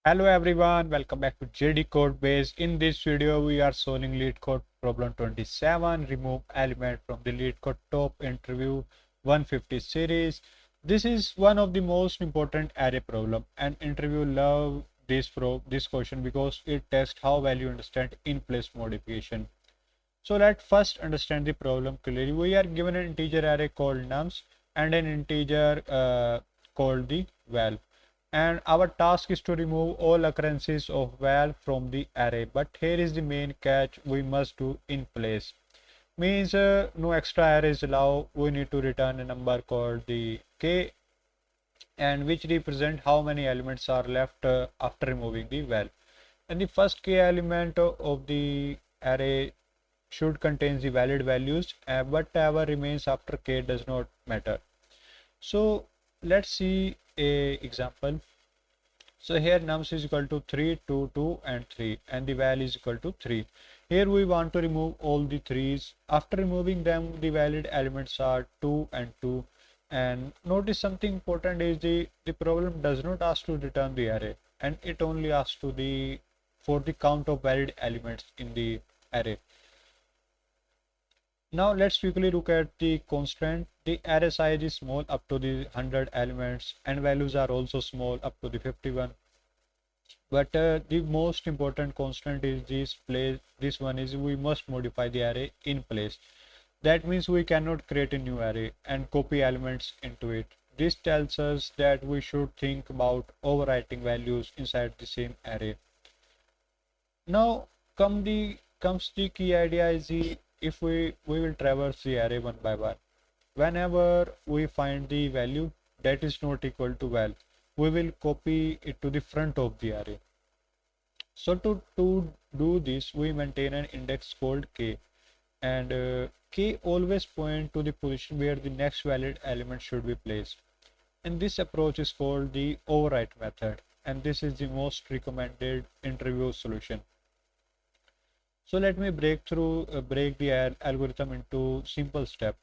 Hello everyone, welcome back to JDCodebase. In this video, we are solving LeetCode problem 27, remove element from the LeetCode top interview 150 series. This is one of the most important array problem, and interview love this question because it tests how well you understand in-place modification. So let's first understand the problem clearly. We are given an integer array called nums and an integer called the val, and our task is to remove all occurrences of val from the array. But here is the main catch: we must do in place. Means no extra arrays allowed. We need to return a number called the k, and which represent how many elements are left after removing the val. And the first k element of the array should contain the valid values, whatever remains after k does not matter. So let's see a example. So here nums is equal to 3, 2, 2 and 3, and the val is equal to 3. Here we want to remove all the 3's. After removing them, the valid elements are 2 and 2. And notice something important is the problem does not ask to return the array, and it only asks for the count of valid elements in the array. Now let's quickly look at the constraint. The array size is small up to the 100 elements, and values are also small up to the 51. But the most important constraint is this place. This one is we must modify the array in place. That means we cannot create a new array and copy elements into it. This tells us that we should think about overwriting values inside the same array. Now comes the key idea is if we will traverse the array one by one. Whenever we find the value that is not equal to val, we will copy it to the front of the array. So to do this, we maintain an index called k, and k always point to the position where the next valid element should be placed. And this approach is called the overwrite method, and this is the most recommended interview solution. So let me break the algorithm into simple steps.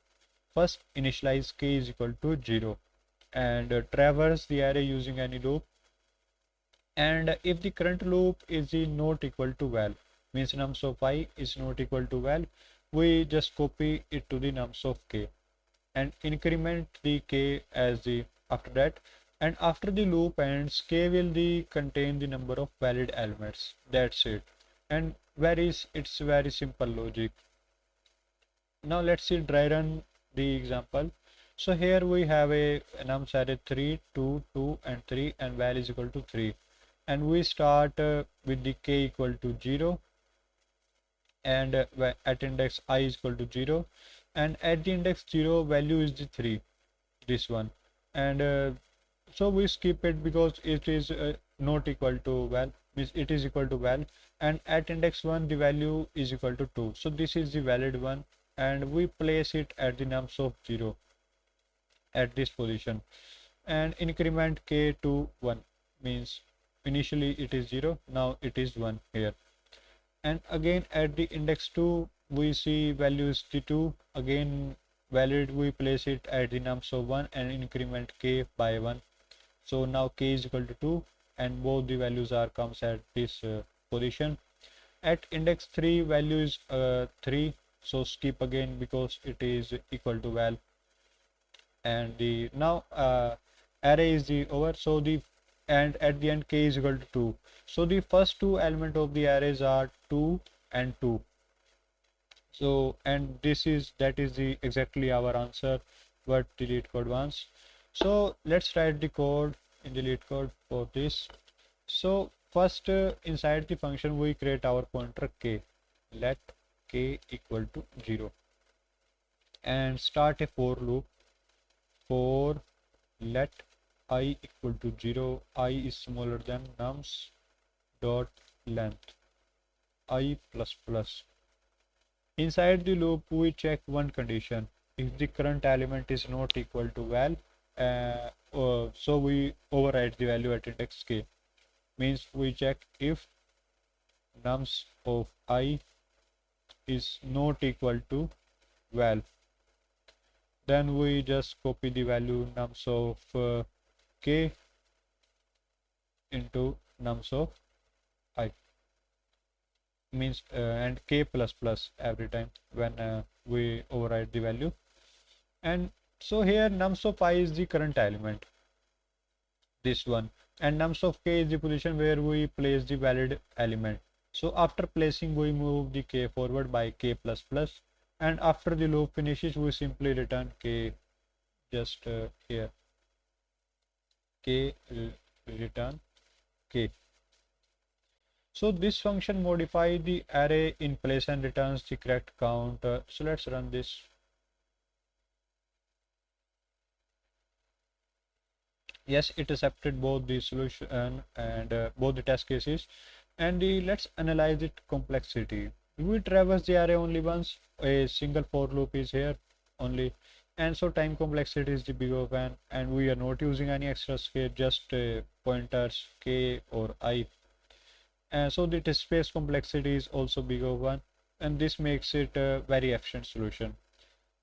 First, initialize k is equal to 0 and traverse the array using any loop. And if the current loop is not equal to val, means nums of I is not equal to val, we just copy it to the nums of k and increment the k as the after that. And after the loop ends, k will contain the number of valid elements. That's it. And it's very simple logic. Now let's see dry run the example. So here we have a nums array 3, 2, 2 and 3, and val is equal to 3, and we start with the k equal to 0, and at index I is equal to 0, and at the index 0 value is the 3, this one. And so we skip it because it is not equal to val, means it is equal to val. And at index 1 the value is equal to 2, so this is the valid one, and we place it at the nums of 0 at this position and increment k to 1, means initially it is 0, now it is 1 here. And again at the index 2 we see value is the 2, again valid, we place it at the nums of 1 and increment k by 1. So now k is equal to 2, and both the values are comes at this position. At index 3 value is 3, so skip again because it is equal to val. And the now array is the over, so the and at the end k is equal to 2, so the first two element of the arrays are 2 and 2. So and that is the exactly our answer what the LeetCode wants. So let's write the code in the LeetCode for this. So first inside the function we create our pointer k, let k equal to 0, and start a for loop for let I equal to 0, I is smaller than nums dot length I plus plus. Inside the loop we check one condition: if the current element is not equal to val, so we overwrite the value at index k, means we check if nums of I is not equal to val, then we just copy the value nums of k into nums of I means and k plus plus every time when we override the value. And so here nums of I is the current element, this one, and nums of k is the position where we place the valid element. So after placing, we move the k forward by k plus plus, and after the loop finishes, we simply return k, just here k return k. So this function modify the array in place and returns the correct count. So let's run this. Yes, it accepted both the solution and both the test cases. And let's analyze it complexity. We traverse the array only once. A single for loop is here only, and so time complexity is the bigger one. And we are not using any extra scale, just pointers k or I. And so the test space complexity is also bigger one, and this makes it a very efficient solution.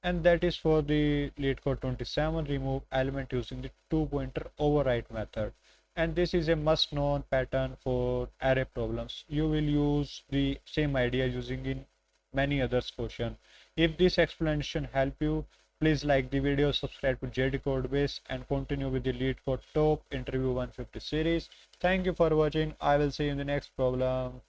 And that is for the LeetCode 27, remove element using the two-pointer overwrite method. And this is a must-known pattern for array problems. You will use the same idea using in many others question. If this explanation help you, please like the video, subscribe to JDCodebase, and continue with the LeetCode Top Interview 150 series. Thank you for watching. I will see you in the next problem.